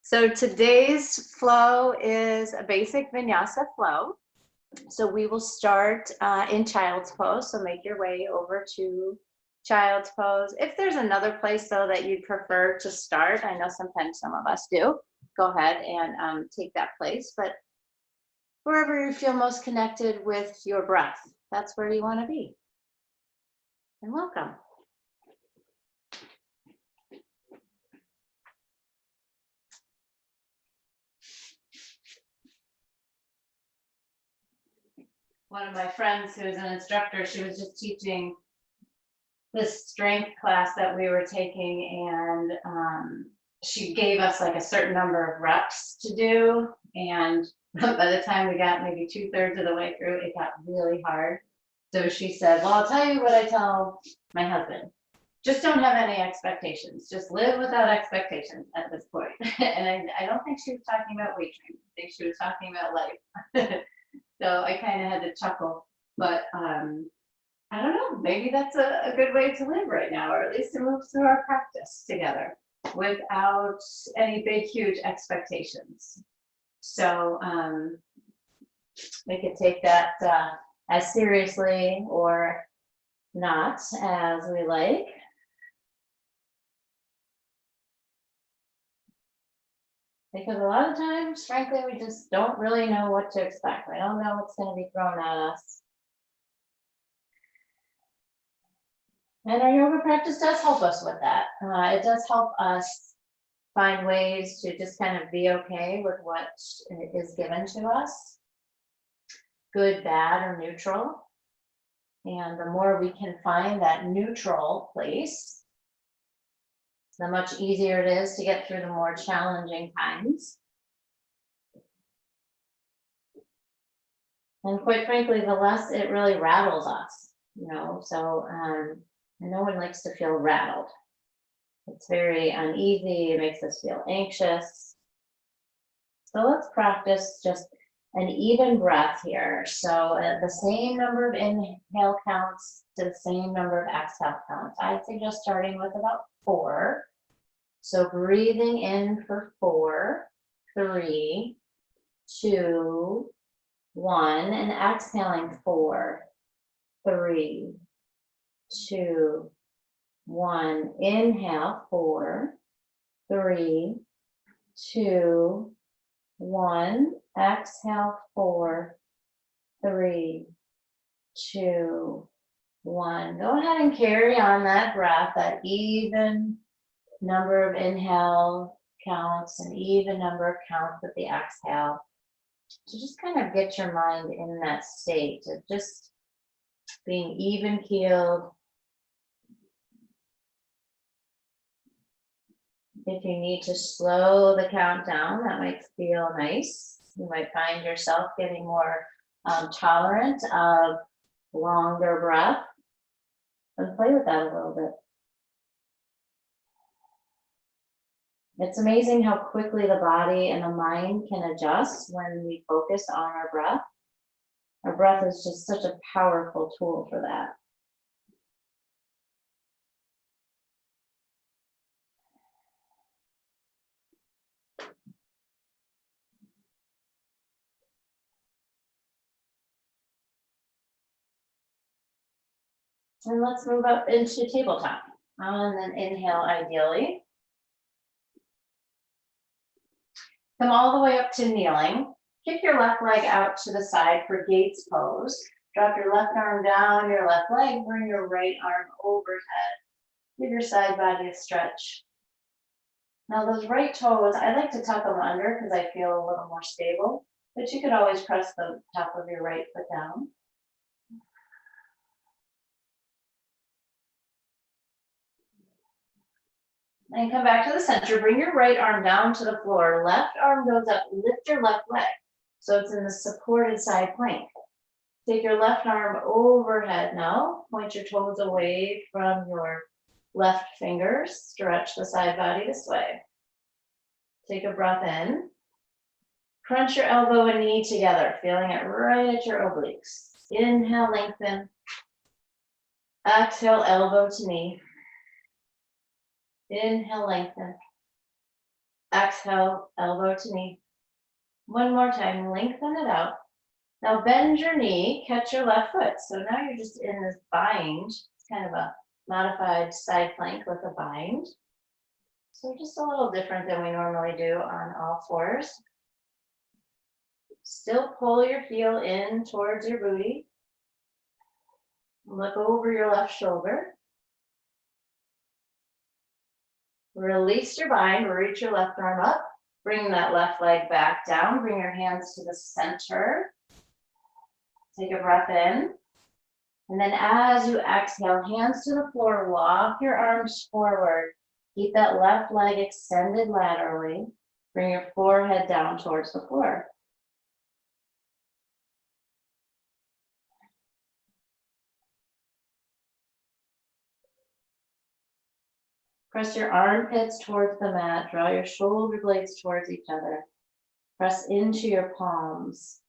So today's flow is a basic Vinyasa flow. So we will start in child's pose. So make your way over to child's pose. If there's another place though that you'd prefer to start, I know sometimes some of us do, go ahead and take that place. But wherever you feel most connected with your breath, that's where you want to be. And welcome. One of my friends who's an instructor, she was just teaching this strength class that we were taking, and she gave us like a certain number of reps to do, and by the time we got maybe 2/3 of the way through, it got really hard. So she said, well, I'll tell you what I tell my husband, just don't have any expectations, just live without expectations at this point. And I don't think she was talking about weight training, I think she was talking about life. So I kind of had to chuckle, but I don't know, maybe that's a good way to live right now, or at least to move through our practice together without any big, huge expectations. So we could take that as seriously or not as we like. Because a lot of times, frankly, we just don't really know what to expect. We don't know what's going to be thrown at us. And our yoga practice does help us with that. It does help us find ways to just kind of be okay with what is given to us, good, bad, or neutral. And the more we can find that neutral place, the much easier it is to get through the more challenging times. And quite frankly, the less it really rattles us, you know, so no one likes to feel rattled. It's very uneasy, it makes us feel anxious. So let's practice just an even breath here. So the same number of inhale counts to the same number of exhale counts. I'd suggest starting with about 4. So breathing in for 4, 3, 2, 1, and exhaling 4, 3, 2, 1. Inhale 4, 3, 2, 1. Exhale 4, 3, 2, 1. Go ahead and carry on that breath, that even number of inhale counts and even number of counts with the exhale. To just kind of get your mind in that state of just being even keeled. If you need to slow the count down, that might feel nice. You might find yourself getting more tolerant of longer breath, and play with that a little bit. It's amazing how quickly the body and the mind can adjust when we focus on our breath. Our breath is just such a powerful tool for that. And let's move up into tabletop. And then inhale ideally. Come all the way up to kneeling. Kick your left leg out to the side for gates pose. Drop your left arm down your left leg. Bring your right arm overhead. Give your side body a stretch. Now those right toes, I like to tuck them under because I feel a little more stable. But you could always press the top of your right foot down. And come back to the center. Bring your right arm down to the floor. Left arm goes up. Lift your left leg. So it's in the supported side plank. Take your left arm overhead now. Point your toes away from your left fingers. Stretch the side body this way. Take a breath in. Crunch your elbow and knee together, feeling it right at your obliques. Inhale, lengthen. Exhale, elbow to knee. Inhale, lengthen. Exhale, elbow to knee. One more time, lengthen it out. Now bend your knee, catch your left foot. So now you're just in this bind. It's kind of a modified side plank with a bind. So just a little different than we normally do on all fours. Still pull your heel in towards your booty. Look over your left shoulder. Release your bind, reach your left arm up. Bring that left leg back down. Bring your hands to the center. Take a breath in. And then as you exhale, hands to the floor, walk your arms forward. Keep that left leg extended laterally. Bring your forehead down towards the floor. Press your armpits towards the mat. Draw your shoulder blades towards each other. Press into your palms.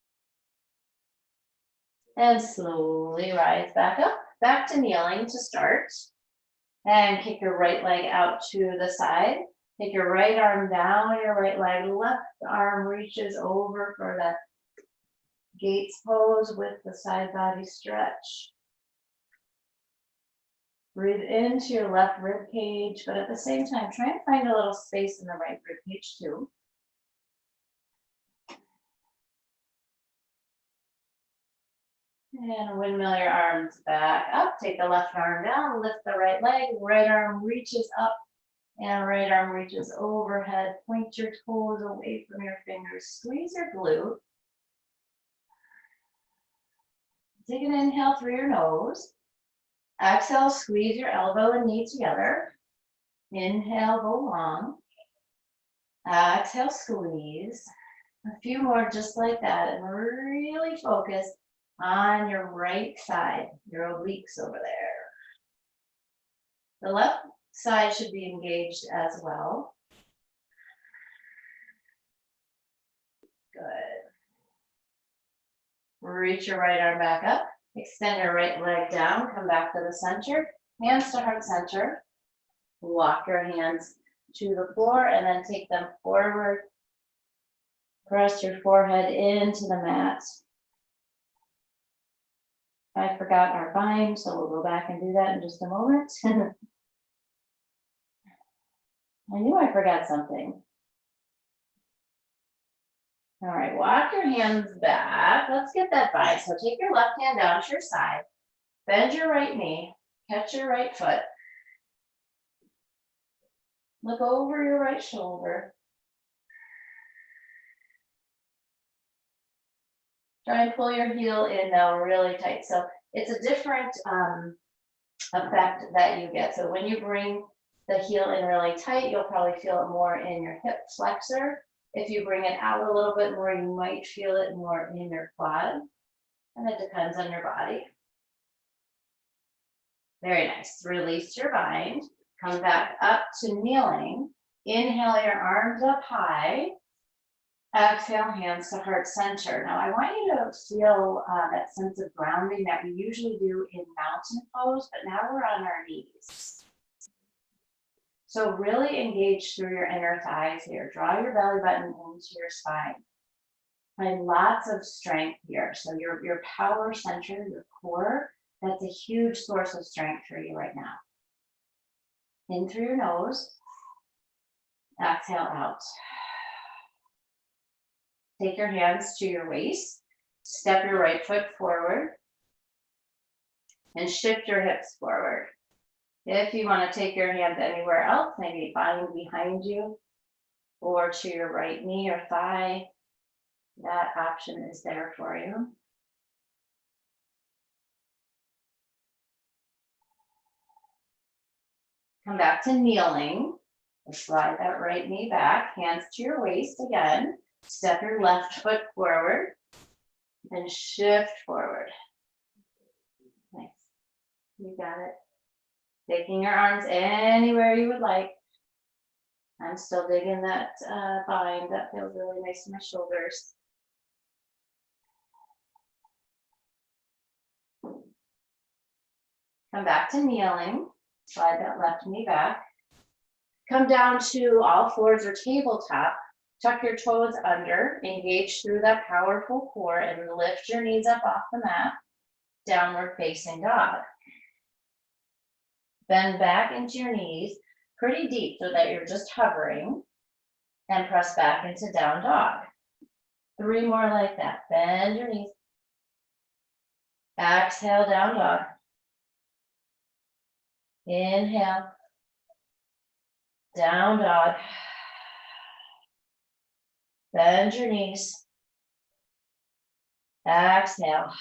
And slowly rise back up, back to kneeling to start. And kick your right leg out to the side. Take your right arm down, your right leg, left arm reaches over for that Gates pose with the side body stretch. Breathe into your left rib cage, but at the same time, try and find a little space in the right rib cage too. And windmill your arms back up. Take the left arm down, lift the right leg, right arm reaches up, and right arm reaches overhead. Point your toes away from your fingers. Squeeze your glute. Take an inhale through your nose. Exhale, squeeze your elbow and knee together. Inhale, go long. Exhale, squeeze. A few more just like that, and really focus on your right side, your obliques over there. The left side should be engaged as well. Good. Reach your right arm back up. Extend your right leg down. Come back to the center. Hands to heart center. Walk your hands to the floor and then take them forward. Press your forehead into the mat. I forgot our bind, so we'll go back and do that in just a moment. I knew I forgot something. All right, walk your hands back. Let's get that bind. So take your left hand down to your side. Bend your right knee. Catch your right foot. Look over your right shoulder. Try and pull your heel in now really tight. So it's a different effect that you get. So when you bring the heel in really tight, you'll probably feel it more in your hip flexor. If you bring it out a little bit more, you might feel it more in your quad. And it depends on your body. Very nice. Release your bind. Come back up to kneeling. Inhale your arms up high. Exhale, hands to heart center. Now I want you to feel that sense of grounding that we usually do in mountain pose, but now we're on our knees. So really engage through your inner thighs here. Draw your belly button into your spine. Find lots of strength here. So your power center, your core, that's a huge source of strength for you right now. In through your nose. Exhale out. Take your hands to your waist. Step your right foot forward. And shift your hips forward. If you want to take your hands anywhere else, maybe bind behind you or to your right knee or thigh, that option is there for you. Come back to kneeling. Slide that right knee back, hands to your waist again. Step your left foot forward and shift forward. Nice. You got it. Taking your arms anywhere you would like. I'm still digging that bind. That feels really nice in my shoulders. Come back to kneeling. Slide that left knee back. Come down to all fours or tabletop. Tuck your toes under, engage through that powerful core, and lift your knees up off the mat. Downward facing dog. Bend back into your knees pretty deep so that you're just hovering, and press back into down dog. 3 more like that. Bend your knees. Exhale, down dog. Inhale. Down dog. Bend your knees. Exhale.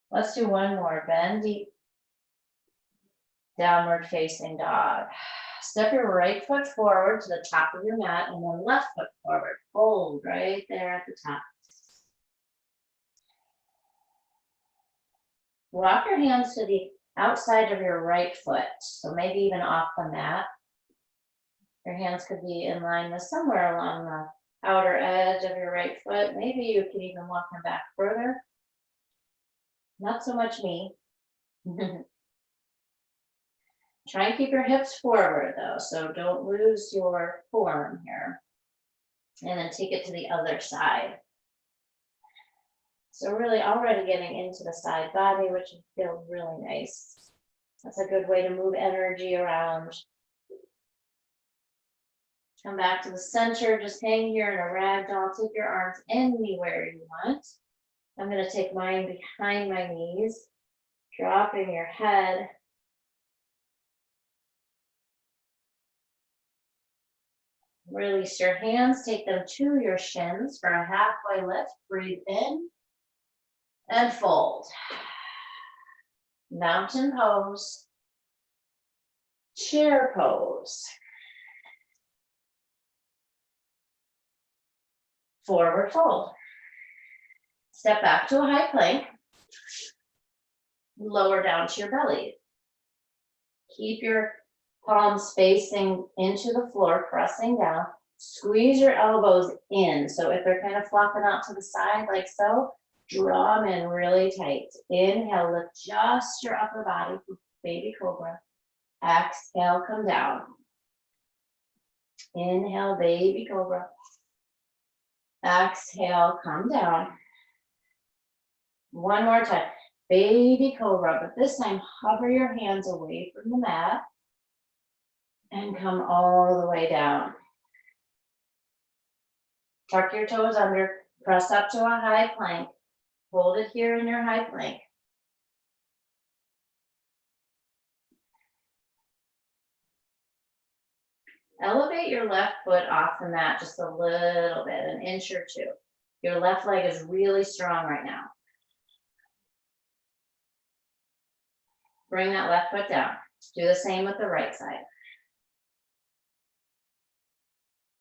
Let's do one more. Bend deep. Downward facing dog. Step your right foot forward to the top of your mat and then left foot forward. Hold right there at the top. Walk your hands to the outside of your right foot, so maybe even off the mat. Your hands could be in line with somewhere along the outer edge of your right foot. Maybe you could even walk them back further. Not so much me. Try and keep your hips forward though, so don't lose your form here. And then take it to the other side. So really already getting into the side body, which feels really nice. That's a good way to move energy around. Come back to the center, just hang here in a ragdoll. Take your arms anywhere you want. I'm going to take mine behind my knees, dropping your head. Release your hands, take them to your shins for a halfway lift. Breathe in and fold. Mountain pose, chair pose. Forward fold. Step back to a high plank. Lower down to your belly. Keep your palms facing into the floor, pressing down. Squeeze your elbows in. So if they're kind of flopping out to the side like so, draw them in really tight. Inhale, lift just your upper body, baby cobra. Exhale, come down. Inhale, baby cobra. Exhale, come down. One more time, baby cobra, but this time hover your hands away from the mat and come all the way down. Tuck your toes under, press up to a high plank. Hold it here in your high plank. Elevate your left foot off the mat just a little bit, an inch or two. Your left leg is really strong right now. Bring that left foot down. Do the same with the right side.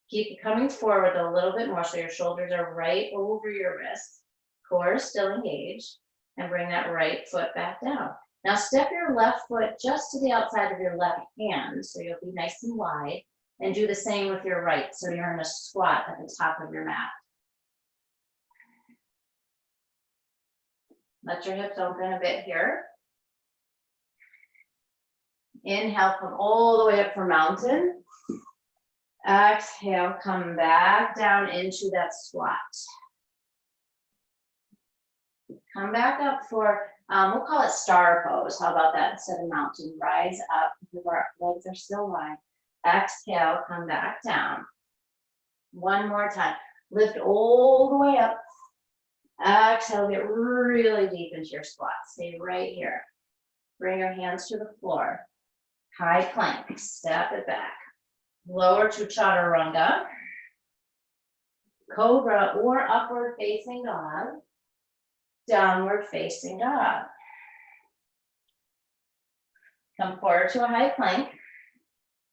Keep coming forward a little bit more so your shoulders are right over your wrists. Core is still engaged. And bring that right foot back down. Now step your left foot just to the outside of your left hand so you'll be nice and wide. And do the same with your right, so you're in a squat at the top of your mat. Let your hips open a bit here. Inhale, come all the way up for mountain. Exhale, come back down into that squat. Come back up for, we'll call it star pose. How about that instead of mountain? Rise up, your legs are still wide. Exhale, come back down. One more time. Lift all the way up. Exhale, get really deep into your squat. Stay right here. Bring your hands to the floor. High plank, step it back. Lower to chaturanga. Cobra or upward facing dog. Downward facing dog. Come forward to a high plank.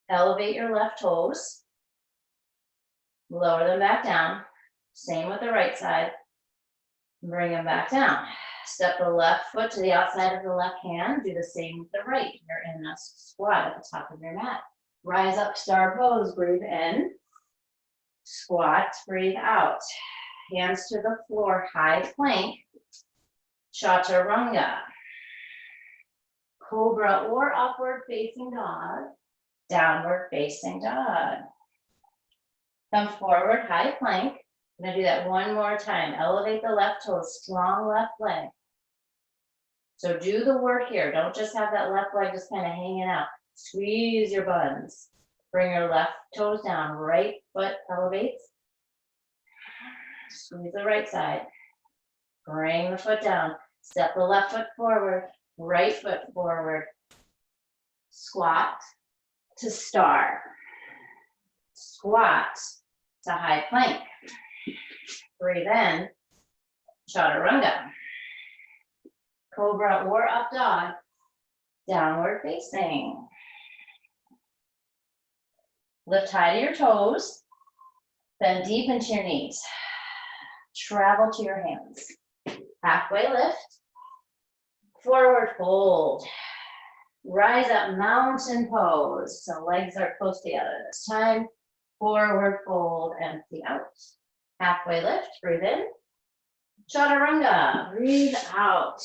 Elevate your left toes. Lower them back down. Same with the right side. Bring them back down. Step the left foot to the outside of the left hand. Do the same with the right. You're in a squat at the top of your mat. Rise up, star pose. Breathe in. Squat, breathe out. Hands to the floor, high plank. Chaturanga. Cobra or upward facing dog. downward facing dog. Come forward, high plank. I'm gonna do that one more time. Elevate the left toe, strong left leg. So do the work here. Don't just have that left leg just kind of hanging out. Squeeze your buns. Bring your left toes down. Right foot elevates. Squeeze the right side. Bring the foot down. Step the left foot forward. Right foot forward. Squat to star. Squat to high plank. Breathe in. Chaturanga. Cobra or up dog. Downward facing. Lift high to your toes. Bend deep into your knees. Travel to your hands. Halfway lift. Forward fold. Rise up, mountain pose. So legs are close together this time. Forward fold, empty out. Halfway lift, breathe in. Chaturanga, breathe out.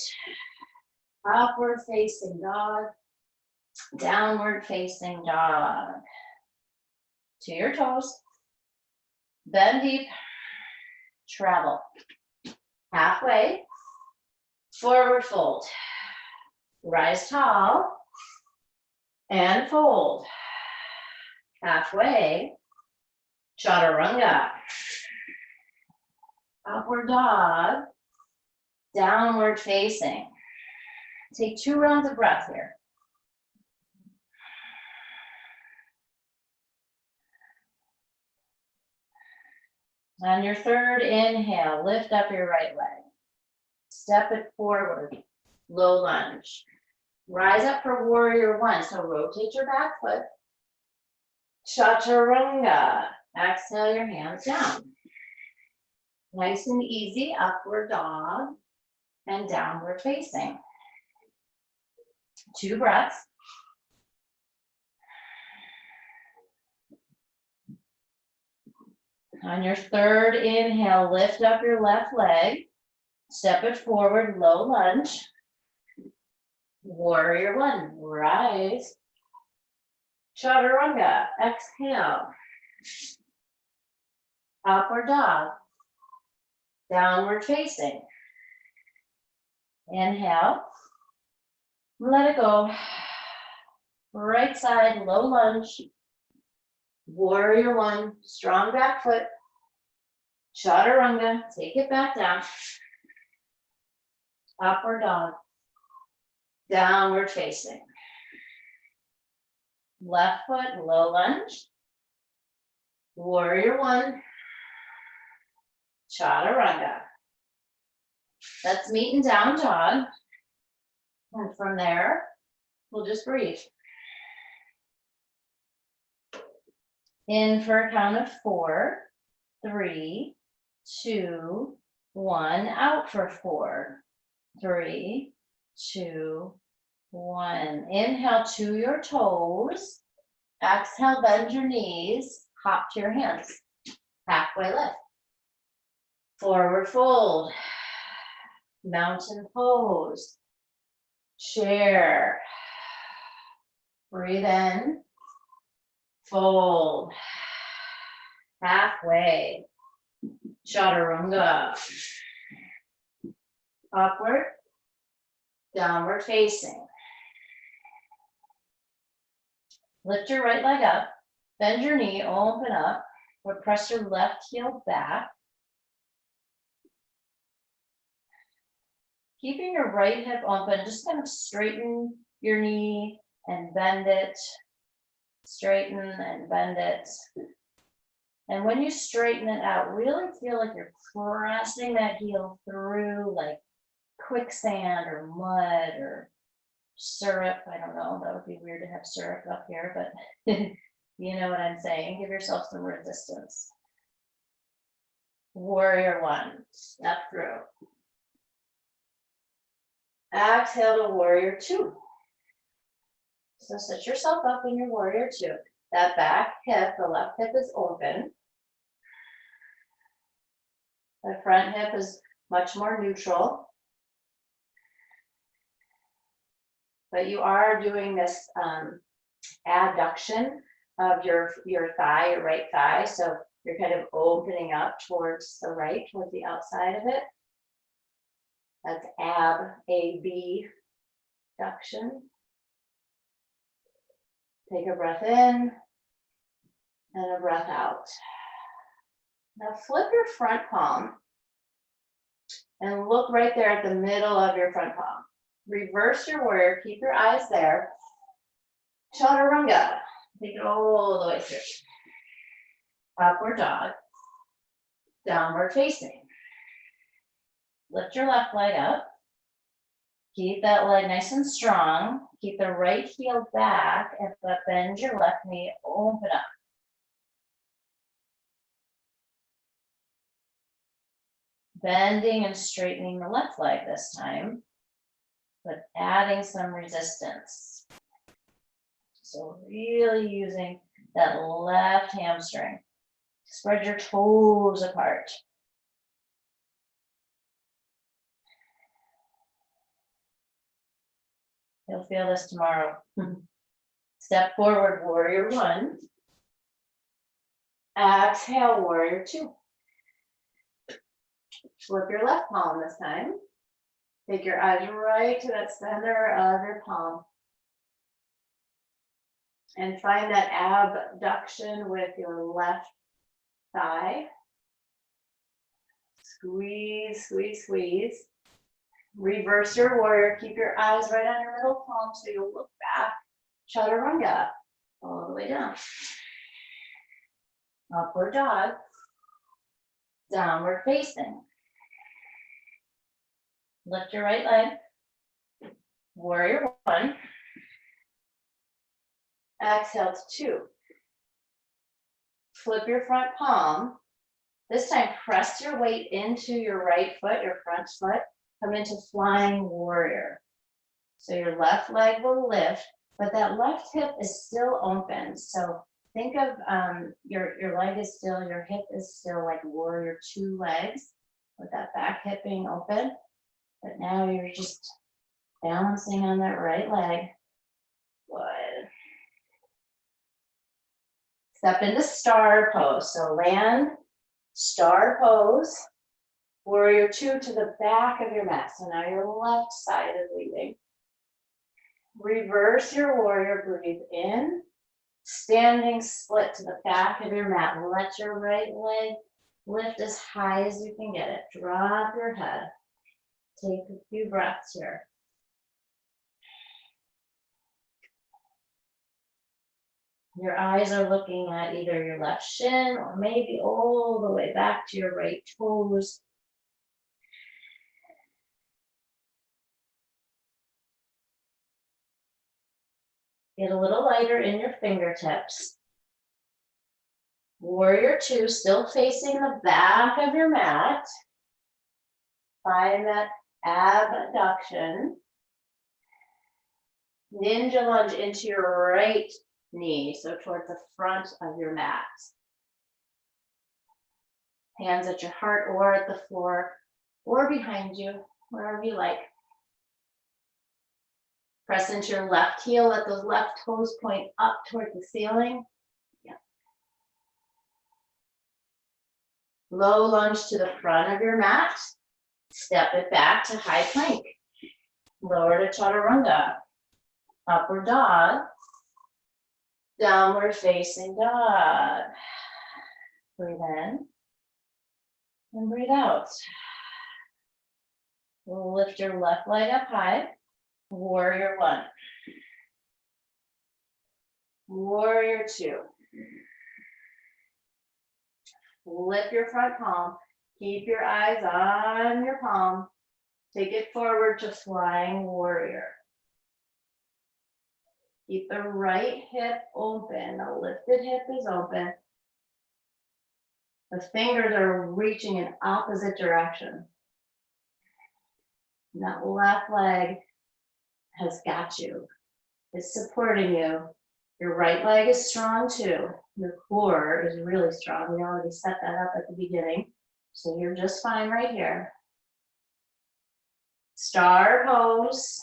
Upward facing dog. Downward facing dog. To your toes. Bend deep. Travel. Halfway. Forward fold. Rise tall. And fold. Halfway. Chaturanga. Upward dog. Downward facing. Take 2 rounds of breath here. On your third inhale, lift up your right leg. Step it forward. Low lunge. Rise up for warrior one. So rotate your back foot. Chaturanga. Exhale your hands down. Nice and easy, upward dog and downward facing. 2 breaths. On your third inhale, lift up your left leg. Step it forward, low lunge. Warrior one, rise. Chaturanga, exhale. Upward dog. Downward facing. Inhale. Let it go. Right side, low lunge. Warrior one, strong back foot. Chaturanga, take it back down. Upward dog. Downward facing. Left foot, low lunge. Warrior one. Chaturanga. Let's meet in down dog. And from there, we'll just breathe. In for a count of 4, 3, 2, 1. Out for 4, 3, 2, 1. Inhale to your toes. Exhale, bend your knees. Hop to your hands. Halfway lift. Forward fold. Mountain pose. Chair. Breathe in. Fold. Halfway. Chaturanga. Upward. Downward facing. Lift your right leg up. Bend your knee, open up. Or press your left heel back. Keeping your right hip open, just kind of straighten your knee and bend it. Straighten and bend it. And when you straighten it out, really feel like you're pressing that heel through like quicksand or mud or syrup. I don't know, that would be weird to have syrup up here, but you know what I'm saying. Give yourself some resistance. Warrior one, step through. Exhale to warrior two. So set yourself up in your warrior two. That back hip, the left hip is open. The front hip is much more neutral. But you are doing this abduction of your thigh, your right thigh. So you're kind of opening up towards the right, towards the outside of it. That's abduction. Take a breath in and a breath out. Now flip your front palm and look right there at the middle of your front palm. Reverse your warrior, keep your eyes there. Chaturanga, take it all the way through. Upward dog, downward facing. Lift your left leg up. Keep that leg nice and strong. Keep the right heel back, but bend your left knee, open up. Bending and straightening the left leg this time, but adding some resistance. So really using that left hamstring. Spread your toes apart. You'll feel this tomorrow. Step forward, warrior one. Exhale, warrior two. Flip your left palm this time. Take your eyes right to that center of your palm. And find that abduction with your left thigh. Squeeze, squeeze, squeeze. Reverse your warrior. Keep your eyes right on your middle palm so you'll look back. Chaturanga, all the way down. Upward dog. Downward facing. Lift your right leg. Warrior one. Exhale to two. Flip your front palm. This time, press your weight into your right foot, your front foot. Come into flying warrior. So your left leg will lift, but that left hip is still open. So think of your leg is still, your hip is still like warrior two legs with that back hip being open. But now you're just balancing on that right leg. Good. Step into star pose. So land, star pose, warrior two to the back of your mat. So now your left side is leading. Reverse your warrior, breathe in. Standing split to the back of your mat. Let your right leg lift as high as you can get it. Drop your head. Take a few breaths here. Your eyes are looking at either your left shin or maybe all the way back to your right toes. Get a little lighter in your fingertips. Warrior two, still facing the back of your mat. Find that abduction. Ninja lunge into your right knee, so towards the front of your mat. Hands at your heart or at the floor or behind you, wherever you like. Press into your left heel, let those left toes point up towards the ceiling. Yeah. Low lunge to the front of your mat. Step it back to high plank. Lower to chaturanga. Upward dog. Downward facing dog. Breathe in and breathe out. Lift your left leg up high. Warrior one. Warrior two. Flip your front palm. Keep your eyes on your palm. Take it forward to flying warrior. Keep the right hip open. The lifted hip is open. The fingers are reaching in opposite direction. And that left leg has got you. It's supporting you. Your right leg is strong too. Your core is really strong. We already set that up at the beginning. So you're just fine right here. Star pose.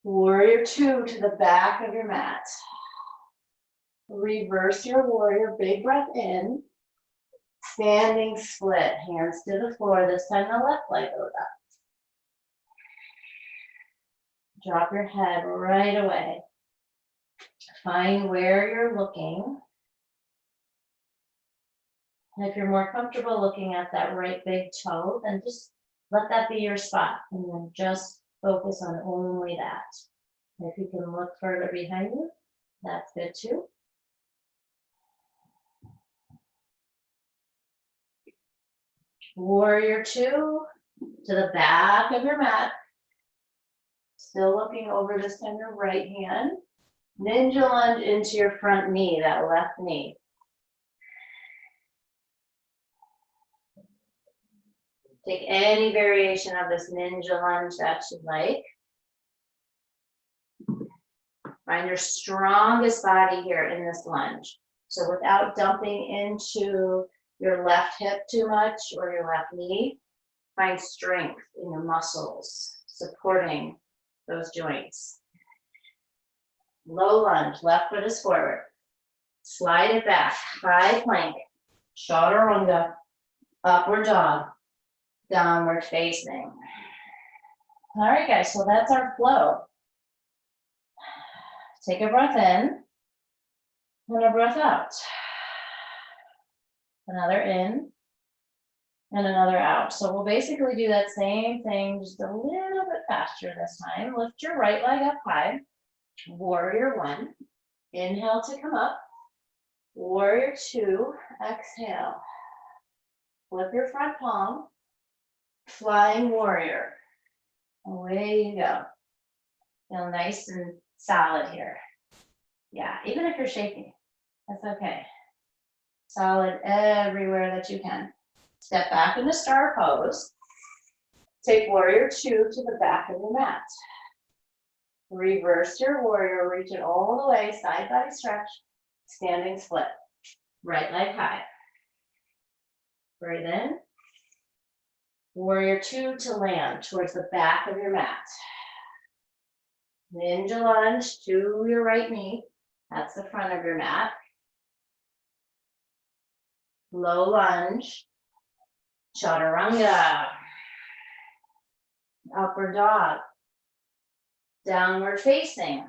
Warrior two to the back of your mat. Reverse your warrior, big breath in. Standing split, hands to the floor. This time the left leg goes up. Drop your head right away. Find where you're looking. And if you're more comfortable looking at that right big toe, then just let that be your spot. And then just focus on only that. If you can look further behind you, that's good too. Warrior two to the back of your mat. Still looking over this time your right hand. Ninja lunge into your front knee, that left knee. Take any variation of this ninja lunge that you'd like. Find your strongest body here in this lunge. So without dumping into your left hip too much or your left knee, find strength in your muscles, supporting those joints. Low lunge, left foot is forward. Slide it back, high plank, chaturanga, upward dog, downward facing. All right, guys, so that's our flow. Take a breath in and a breath out. Another in and another out. So we'll basically do that same thing, just a little bit faster this time. Lift your right leg up high. Warrior one. Inhale to come up. Warrior two. Exhale. Flip your front palm. Flying warrior. Away you go. Feel nice and solid here. Yeah, even if you're shaking, that's okay. Solid everywhere that you can. Step back into star pose. Take warrior two to the back of your mat. Reverse your warrior, reach it all the way, side body stretch, standing split. Right leg high. Breathe in. Warrior two to land towards the back of your mat. Ninja lunge to your right knee. That's the front of your mat. Low lunge. Chaturanga. Upward dog. Downward facing.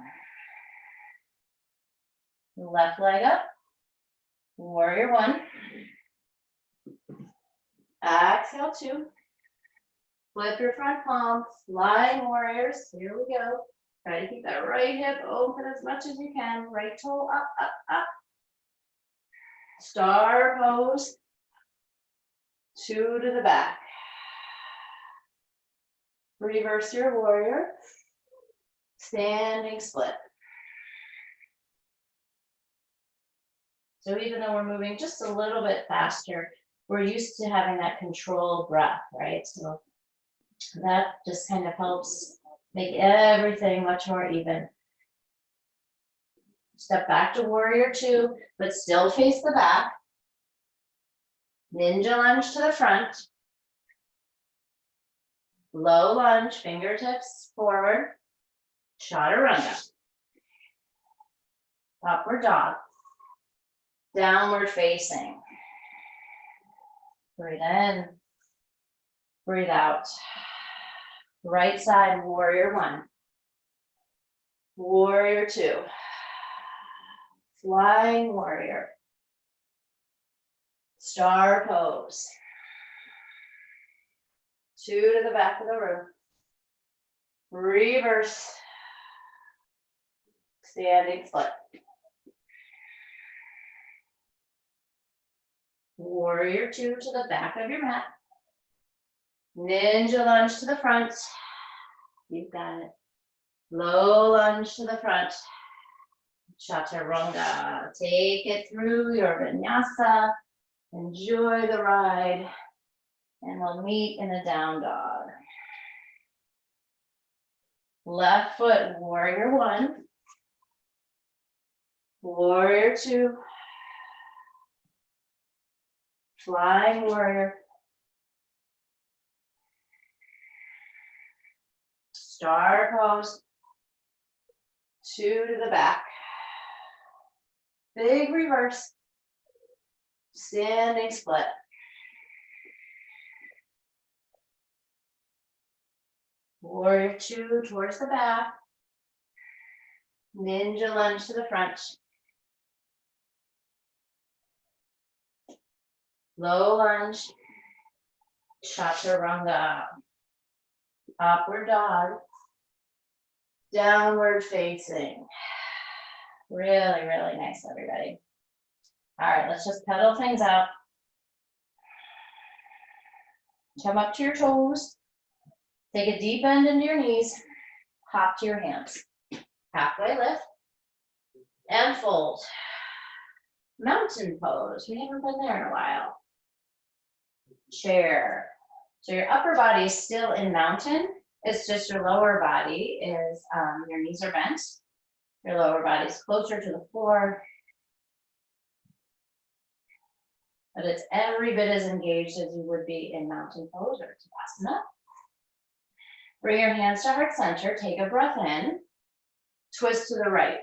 Left leg up. Warrior one. Exhale two. Flip your front palm. Flying warriors. Here we go. Try to keep that right hip open as much as you can. Right toe up, up, up. Star pose. Two to the back. Reverse your warrior. Standing split. So even though we're moving just a little bit faster, we're used to having that controlled breath, right? So that just kind of helps make everything much more even. Step back to warrior two, but still face the back. Ninja lunge to the front. Low lunge, fingertips forward. Chaturanga. Upward dog. Downward facing. Breathe in. Breathe out. Right side, warrior one. Warrior two. Flying warrior. Star pose. Two to the back of the room. Reverse. Standing split. Warrior two to the back of your mat. Ninja lunge to the front. You've got it. Low lunge to the front. Chaturanga. Take it through your vinyasa. Enjoy the ride. And we'll meet in a down dog. Left foot, warrior one. Warrior two. Flying warrior. Star pose. 2 to the back. Big reverse. Standing split. Warrior 2 towards the back. Ninja lunge to the front. Low lunge. Chaturanga. Upward dog. Downward facing. Really, really nice, everybody. All right, let's just pedal things out. Come up to your toes. Take a deep bend into your knees. Hop to your hands. Halfway lift. And fold. Mountain pose. We haven't been there in a while. Chair. So your upper body is still in mountain. It's just your lower body is, your knees are bent. Your lower body is closer to the floor. But it's every bit as engaged as you would be in mountain pose or Tadasana. Bring your hands to heart center. Take a breath in. Twist to the right.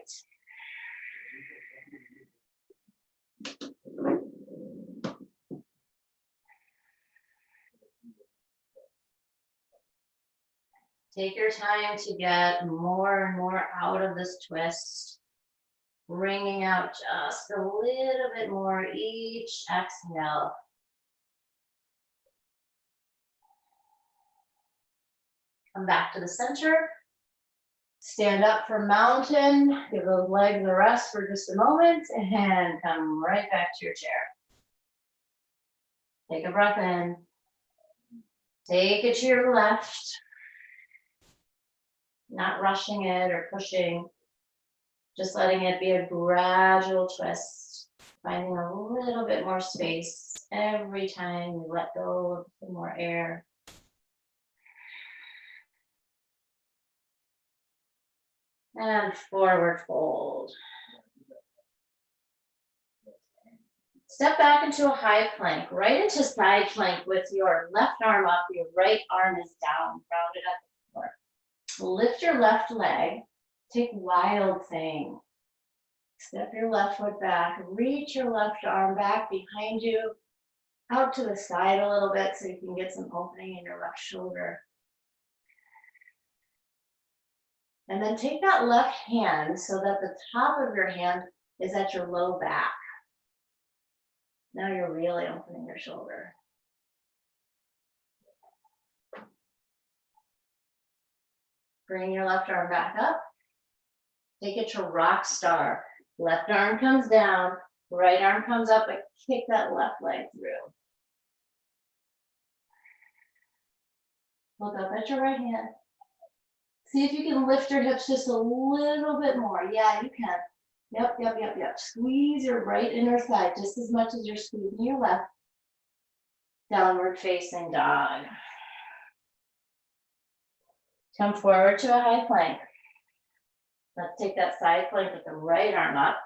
Take your time to get more and more out of this twist. Bringing out just a little bit more each exhale. Come back to the center. Stand up for mountain. Give those legs a rest for just a moment and come right back to your chair. Take a breath in. Take it to your left. Not rushing it or pushing. Just letting it be a gradual twist. Finding a little bit more space every time you let go of some more air. And forward fold. Step back into a high plank, right into side plank with your left arm up, your right arm is down, grounded at the floor. Lift your left leg, take wild thing. Step your left foot back, reach your left arm back behind you, out to the side a little bit so you can get some opening in your left shoulder. And then take that left hand so that the top of your hand is at your low back. Now you're really opening your shoulder. Bring your left arm back up. Take it to rock star. Left arm comes down, right arm comes up, but kick that left leg through. Look up at your right hand. See if you can lift your hips just a little bit more. Yeah, you can. Yep. Squeeze your right inner thigh just as much as you're squeezing your left. Downward facing dog. Come forward to a high plank. Let's take that side plank with the right arm up.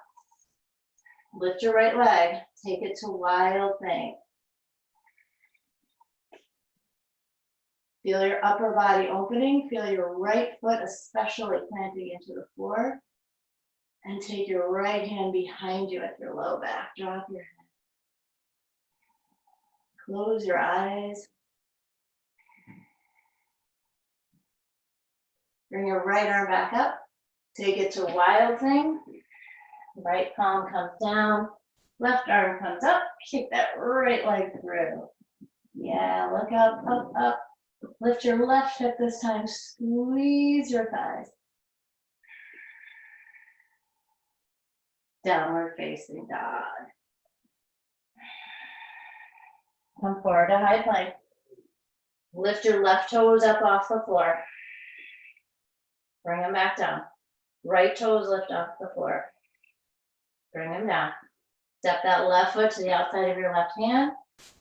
Lift your right leg. Take it to wild thing. Feel your upper body opening. Feel your right foot especially planting into the floor. And take your right hand behind you at your low back. Drop your head. Close your eyes. Bring your right arm back up. Take it to wild thing. Right palm comes down. Left arm comes up. Kick that right leg through. Yeah, look up, up, up. Lift your left hip this time. Squeeze your thighs. Downward facing dog. Come forward to high plank. Lift your left toes up off the floor. Bring them back down. Right toes lift off the floor. Bring them down. Step that left foot to the outside of your left hand.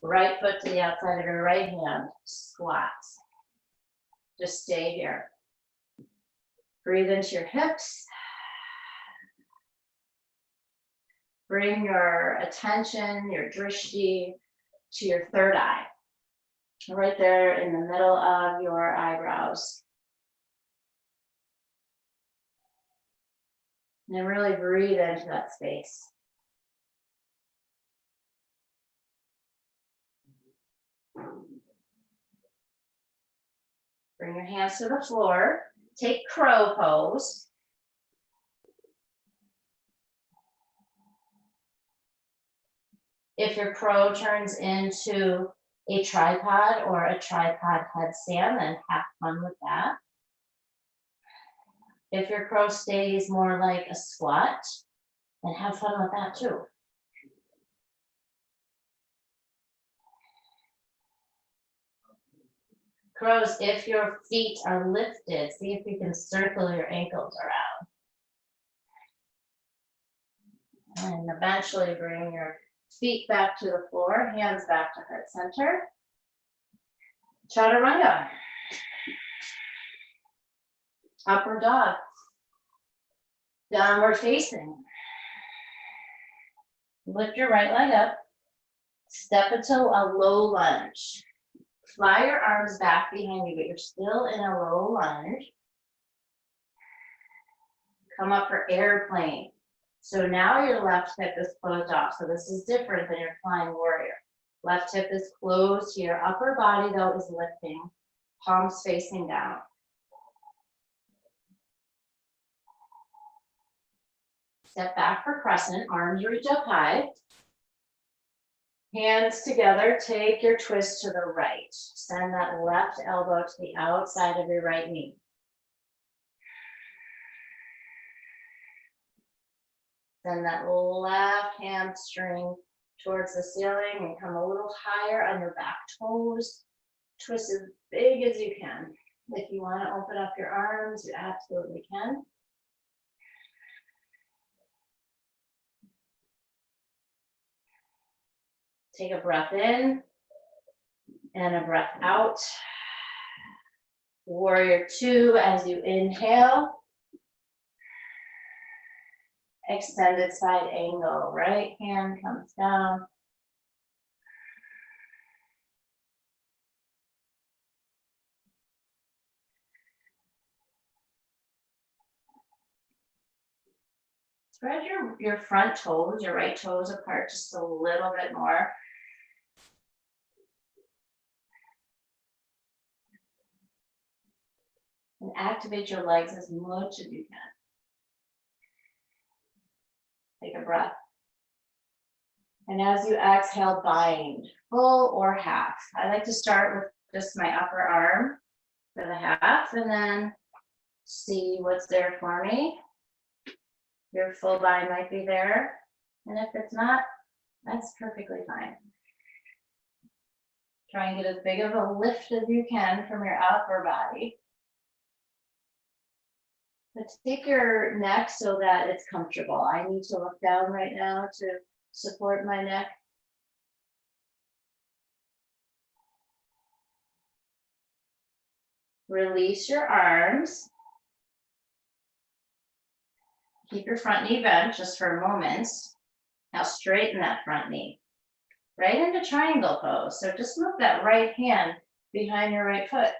Right foot to the outside of your right hand. Squats. Just stay here. Breathe into your hips. Bring your attention, your drishti, to your third eye. Right there in the middle of your eyebrows. And really breathe into that space. Bring your hands to the floor. Take crow pose. If your crow turns into a tripod or a tripod headstand, then have fun with that. If your crow stays more like a squat, then have fun with that too. Crows, if your feet are lifted, see if you can circle your ankles around. And eventually bring your feet back to the floor, hands back to heart center. Chaturanga. Upward dog. Downward facing. Lift your right leg up. Step into a low lunge. Fly your arms back behind you, but you're still in a low lunge. Come up for airplane. So now your left hip is closed off. So this is different than your flying warrior. Left hip is closed here. Upper body, though, is lifting. Palms facing down. Step back for crescent. Arms reach up high. Hands together, take your twist to the right. Send that left elbow to the outside of your right knee. Send that left hamstring towards the ceiling and come a little higher on your back toes. Twist as big as you can. If you want to open up your arms, you absolutely can. Take a breath in and a breath out. Warrior two as you inhale. Extended side angle. Right hand comes down. Spread your front toes, your right toes apart just a little bit more. And activate your legs as much as you can. Take a breath. And as you exhale, bind, full or half. I like to start with just my upper arm for the half and then see what's there for me. Your full bind might be there. And if it's not, that's perfectly fine. Try and get as big of a lift as you can from your upper body. But take your neck so that it's comfortable. I need to look down right now to support my neck. Release your arms. Keep your front knee bent just for a moment. Now straighten that front knee. Right into triangle pose. So just move that right hand behind your right foot.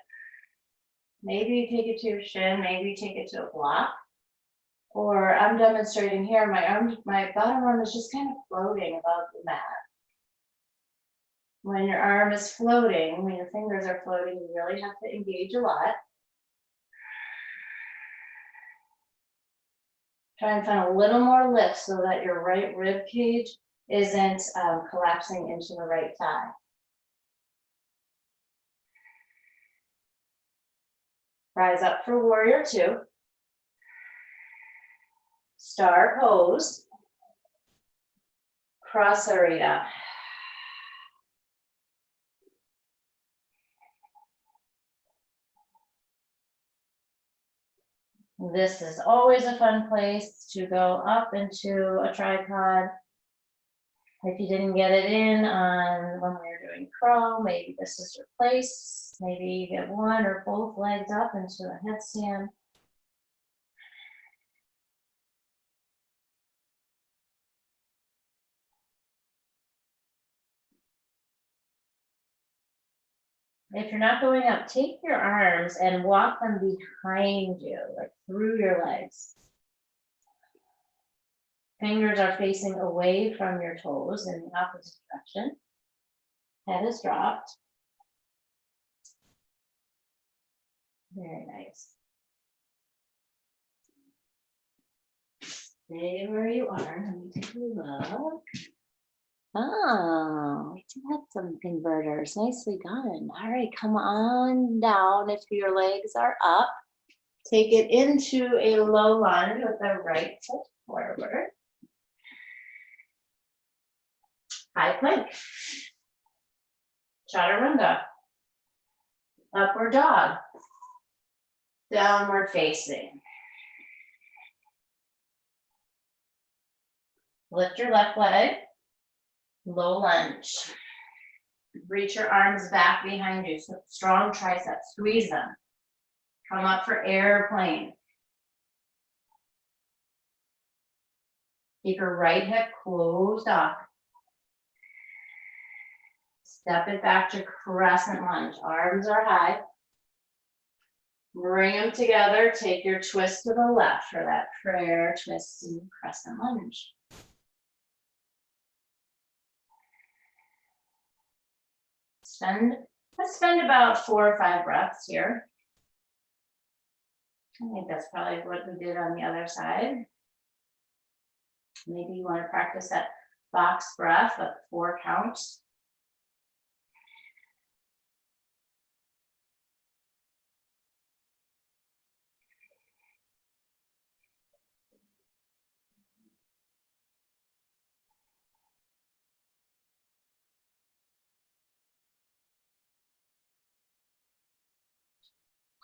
Maybe you take it to your shin, maybe you take it to a block. Or I'm demonstrating here, my bottom arm is just kind of floating above the mat. When your arm is floating, when your fingers are floating, you really have to engage a lot. Try and find a little more lift so that your right rib cage isn't collapsing into the right thigh. Rise up for warrior two. Star pose. Prasarita. This is always a fun place to go up into a tripod. If you didn't get it in on when we were doing crow, maybe this is your place. Maybe you get one or both legs up into a headstand. If you're not going up, take your arms and walk them behind you, like through your legs. Fingers are facing away from your toes in the opposite direction. Head is dropped. Very nice. Stay where you are. Let me take a look. Oh, we do have some inverters. Nicely done. All right, come on down if your legs are up. Take it into a low lunge with the right foot forward. High plank. Chaturanga. Upward dog. Downward facing. Lift your left leg. Low lunge. Reach your arms back behind you. So strong triceps. Squeeze them. Come up for airplane. Keep your right hip closed off. Step it back to crescent lunge. Arms are high. Bring them together. Take your twist to the left for that prayer twist and crescent lunge. Let's spend about 4 or 5 breaths here. I think that's probably what we did on the other side. Maybe you want to practice that box breath of 4 counts.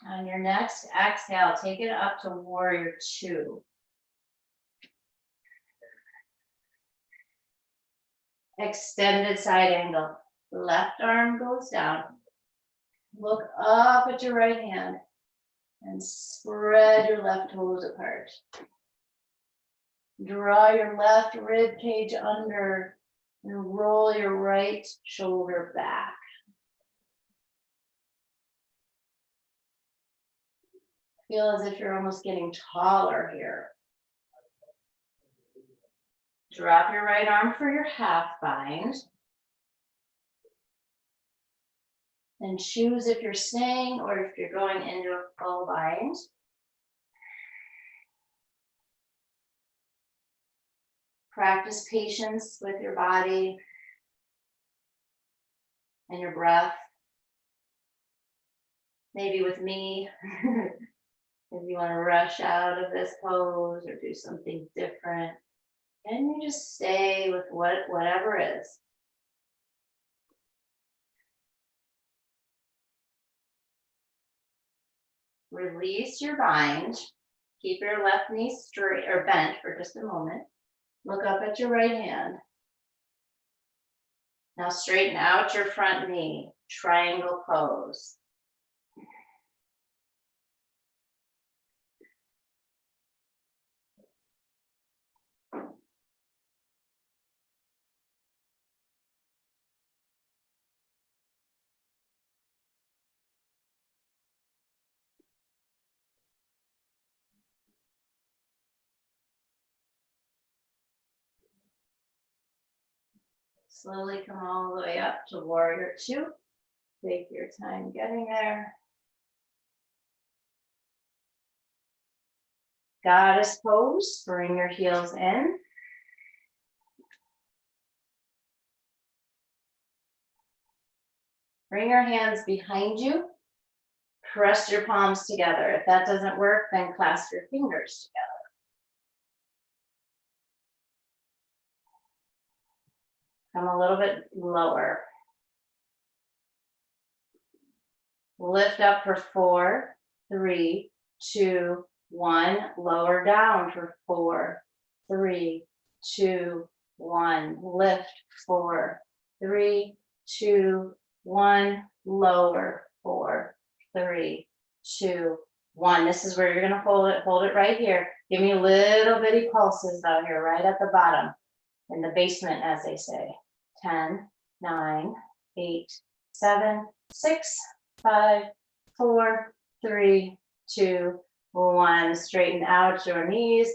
On your next exhale, take it up to warrior 2. Extended side angle. Left arm goes down. Look up at your right hand and spread your left toes apart. Draw your left rib cage under and roll your right shoulder back. Feel as if you're almost getting taller here. Drop your right arm for your half bind. And choose if you're staying or if you're going into a full bind. Practice patience with your body and your breath. Maybe with me, if you want to rush out of this pose or do something different. And you just stay with whatever is. Release your bind. Keep your left knee straight or bent for just a moment. Look up at your right hand. Now straighten out your front knee. Triangle pose. Slowly come all the way up to warrior 2. Take your time getting there. Goddess pose, bring your heels in. Bring your hands behind you. Press your palms together. If that doesn't work, then clasp your fingers together. Come a little bit lower. Lift up for 4, 3, 2, 1. Lower down for 4, 3, 2, 1. Lift 4, 3, 2, 1. Lower 4, 3, 2, 1. This is where you're going to hold it. Hold it right here. Give me little bitty pulses out here, right at the bottom, in the basement, as they say. 10, 9, 8, 7, 6, 5, 4, 3, 2, 1. Straighten out your knees.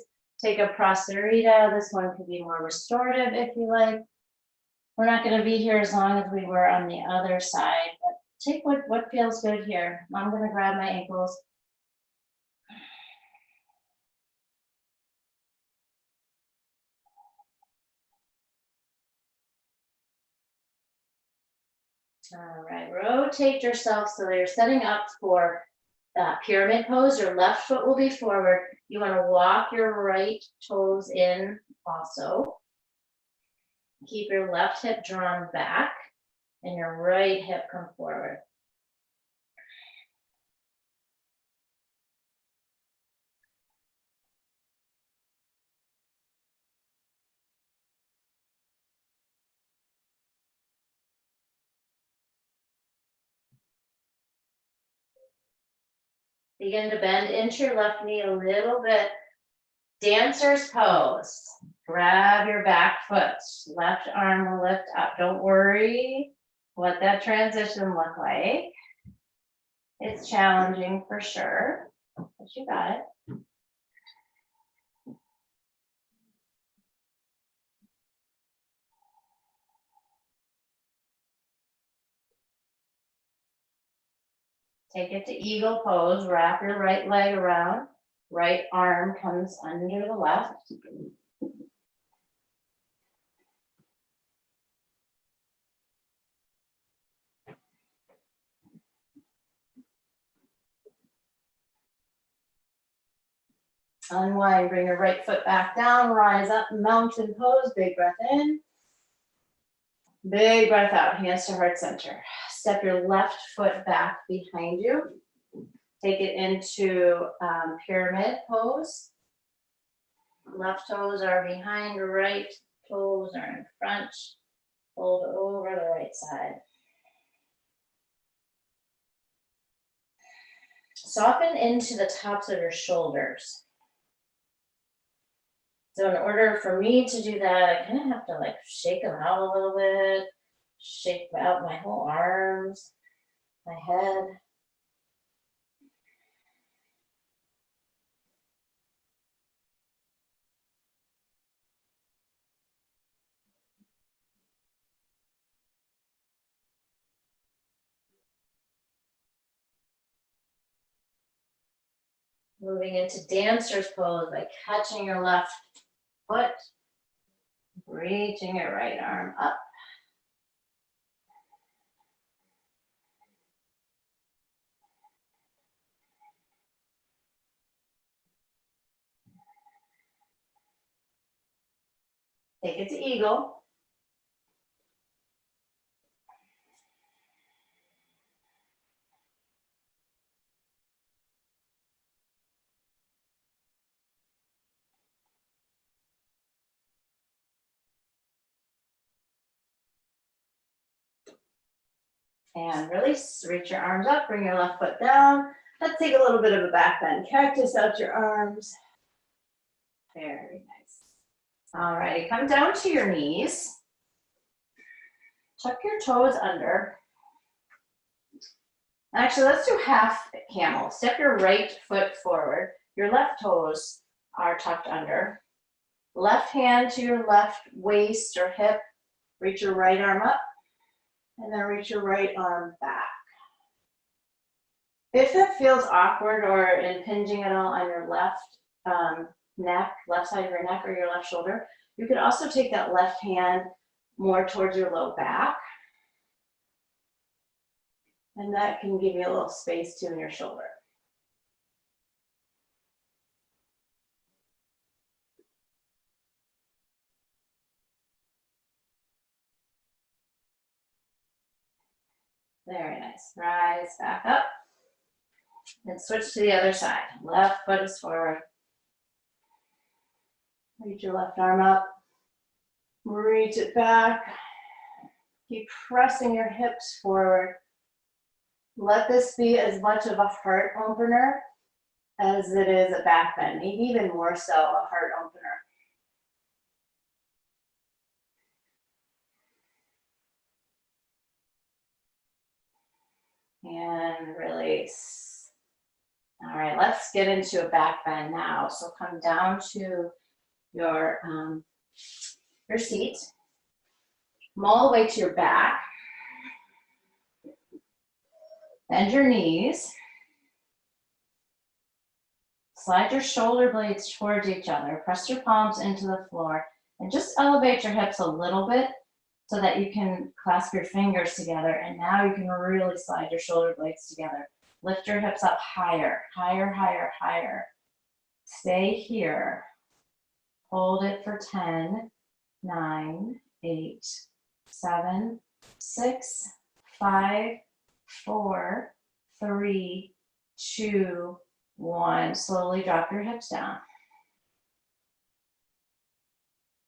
take a Prasterita. This one could be more restorative if you like. We're not going to be here as long as we were on the other side, but take what feels good here. I'm going to grab my ankles. All right, rotate yourself so that you're setting up for pyramid pose. Your left foot will be forward. You want to walk your right toes in also. Keep your left hip drawn back and your right hip come forward. Begin to bend into your left knee a little bit. Dancer's pose. Grab your back foot. Left arm will lift up. Don't worry what that transition look like. It's challenging for sure, but you got it. Take it to eagle pose. Wrap your right leg around. Right arm comes under the left. Unwind, bring your right foot back down, rise up, mountain pose, big breath in. Big breath out, hands to heart center. Step your left foot back behind you. Take it into pyramid pose. Left toes are behind, right toes are in front. Fold over the right side. Soften into the tops of your shoulders. So in order for me to do that, I kind of have to like shake them out a little bit, shake out my whole arms, my head. Moving into dancer's pose by catching your left foot, reaching your right arm up. Take it to eagle. And release, reach your arms up, bring your left foot down. Let's take a little bit of a back bend. Cactus out your arms. Very nice. All righty, come down to your knees. Tuck your toes under. Actually, let's do half camel. Step your right foot forward. Your left toes are tucked under. Left hand to your left waist or hip. Reach your right arm up. And then reach your right arm back. If it feels awkward or impinging at all on your left neck, left side of your neck or your left shoulder, you could also take that left hand more towards your low back. And that can give you a little space too in your shoulder. Very nice. Rise back up. And switch to the other side. Left foot is forward. Reach your left arm up. Reach it back. Keep pressing your hips forward. Let this be as much of a heart opener as it is a back bend, maybe even more so a heart opener. And release. All right, let's get into a back bend now. So come down to your seat. Come all the way to your back. Bend your knees. Slide your shoulder blades towards each other. Press your palms into the floor and just elevate your hips a little bit so that you can clasp your fingers together. And now you can really slide your shoulder blades together. Lift your hips up higher, higher, higher, higher. Stay here. Hold it for 10, 9, 8, 7, 6, 5, 4, 3, 2, 1. Slowly drop your hips down.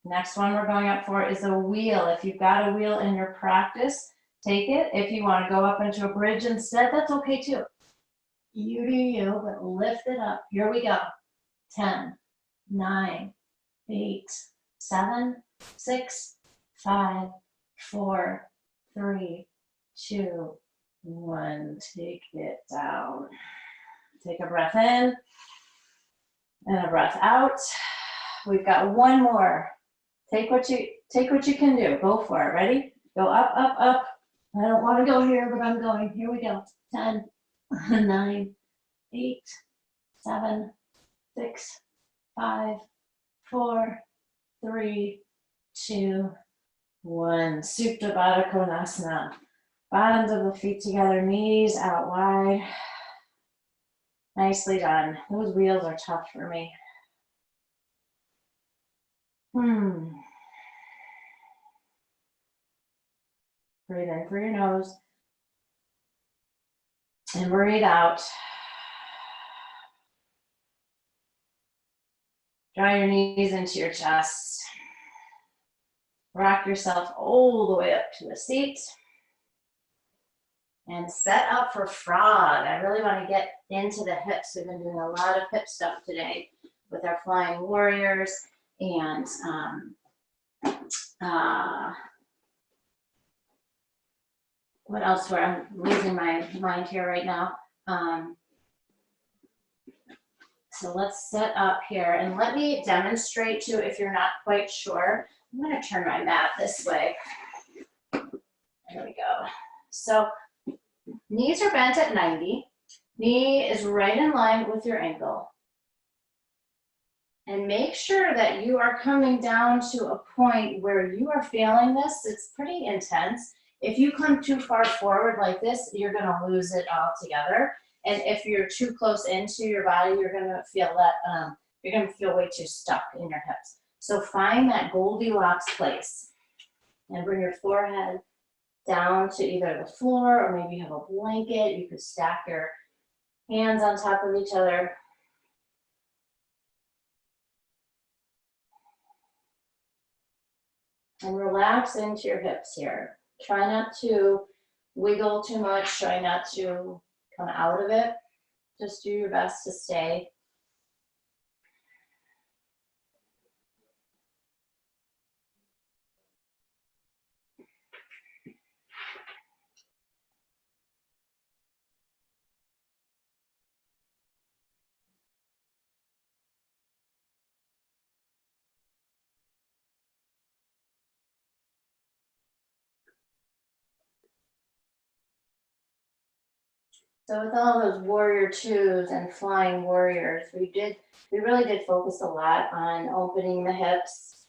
Next one we're going up for is a wheel. If you've got a wheel in your practice, take it. If you want to go up into a bridge instead, that's okay too. You do you, but lift it up. Here we go. 10, 9, 8, 7, 6, 5, 4, 3, 2, 1. Take it down. Take a breath in and a breath out. We've got one more. Take what you can do. Go for it. Ready? Go up, up, up. I don't want to go here, but I'm going. Here we go. 10, 9, 8, 7, 6, 5, 4, 3, 2, 1. Supta Baddha Konasana. Bottoms of the feet together, knees out wide. Nicely done. Those wheels are tough for me. Breathe in through your nose and breathe out. Draw your knees into your chest. Rock yourself all the way up to a seat. And set up for frog. I really want to get into the hips. We've been doing a lot of hip stuff today with our flying warriors and what else? I'm losing my mind here right now. So let's set up here and let me demonstrate too if you're not quite sure. I'm going to turn my mat this way. There we go. So knees are bent at 90. Knee is right in line with your ankle. And make sure that you are coming down to a point where you are feeling this. It's pretty intense. If you come too far forward like this, you're going to lose it all together. And if you're too close into your body, you're going to feel that you're going to feel way too stuck in your hips. So find that Goldilocks place and bring your forehead down to either the floor or maybe you have a blanket. You could stack your hands on top of each other. And relax into your hips here. Try not to wiggle too much. Try not to come out of it. Just do your best to stay. So with all those warrior twos and flying warriors, we really did focus a lot on opening the hips,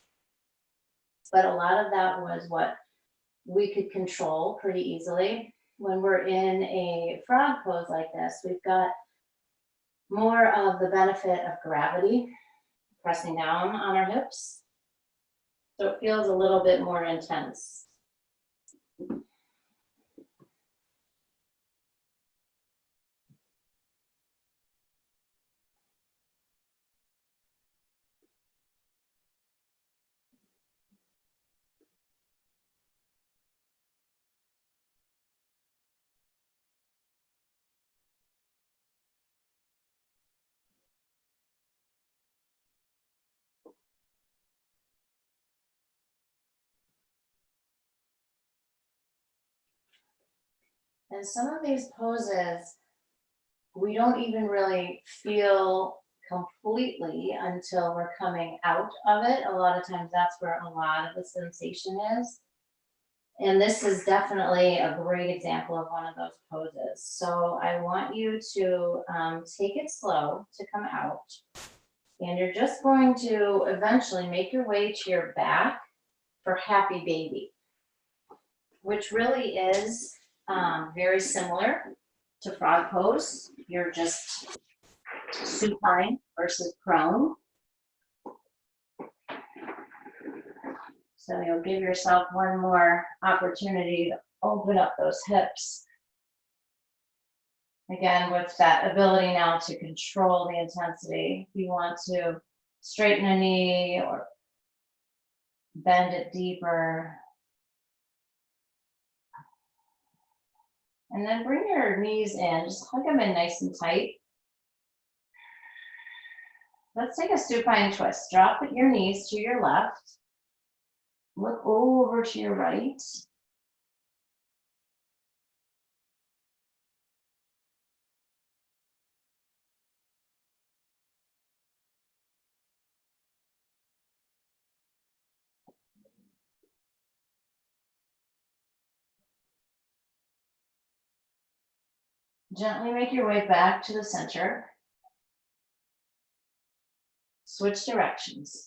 but a lot of that was what we could control pretty easily. When we're in a frog pose like this, we've got more of the benefit of gravity pressing down on our hips. So it feels a little bit more intense. And some of these poses, we don't even really feel completely until we're coming out of it. A lot of times that's where a lot of the sensation is. And this is definitely a great example of one of those poses. So I want you to take it slow to come out. And you're just going to eventually make your way to your back for happy baby, which really is very similar to frog pose. You're just supine versus prone. So you'll give yourself one more opportunity to open up those hips. Again, with that ability now to control the intensity, if you want to straighten a knee or bend it deeper. And then bring your knees in, just hug them in nice and tight. Let's take a supine twist. Drop your knees to your left. Look over to your right. Gently make your way back to the center. Switch directions.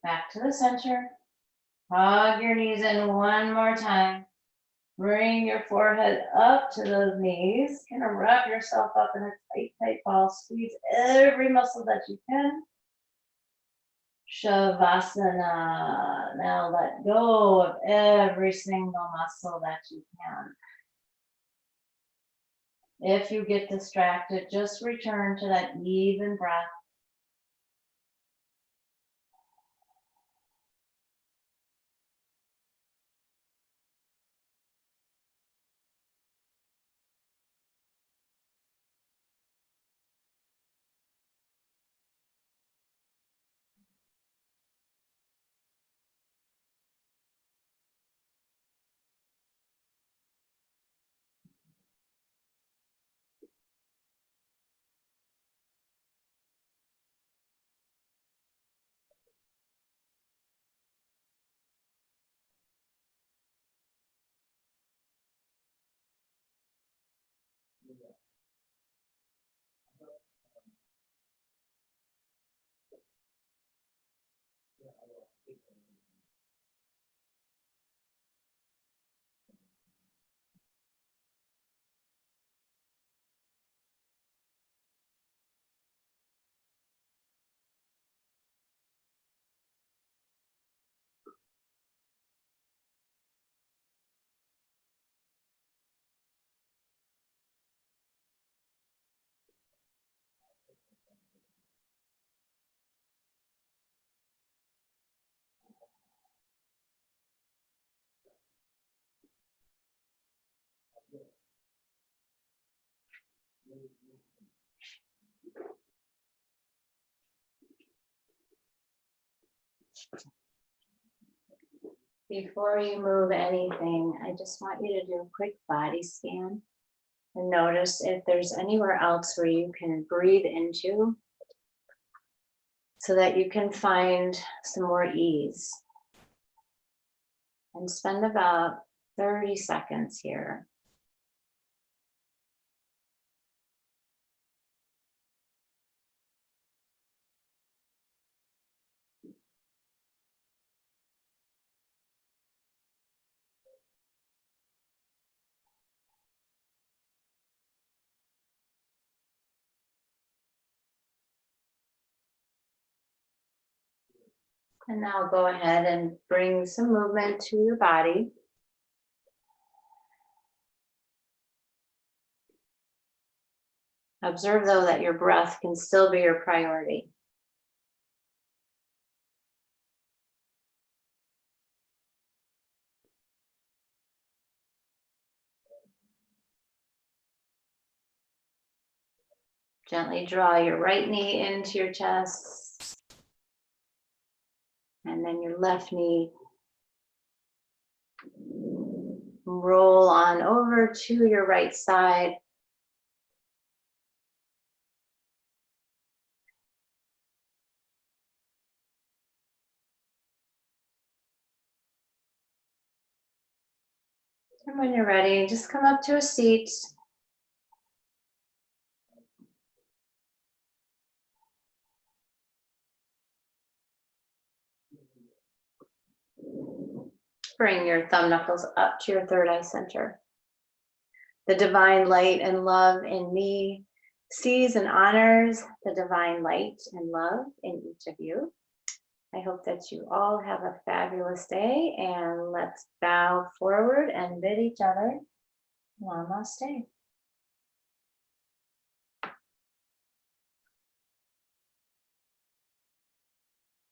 Back to the center. Hug your knees in one more time. Bring your forehead up to those knees. Kind of wrap yourself up in a tight, tight ball. Squeeze every muscle that you can. Shavasana. Now let go of every single muscle that you can. If you get distracted, just return to that even breath. Before you move anything, I just want you to do a quick body scan and notice if there's anywhere else where you can breathe into so that you can find some more ease. And spend about 30 seconds here. And now go ahead and bring some movement to your body. Observe, though, that your breath can still be your priority. Gently draw your right knee into your chest. And then your left knee. Roll on over to your right side. And when you're ready, just come up to a seat. Bring your thumb knuckles up to your third eye center. The divine light and love in me sees and honors the divine light and love in each of you. I hope that you all have a fabulous day, and let's bow forward and bid each other namaste.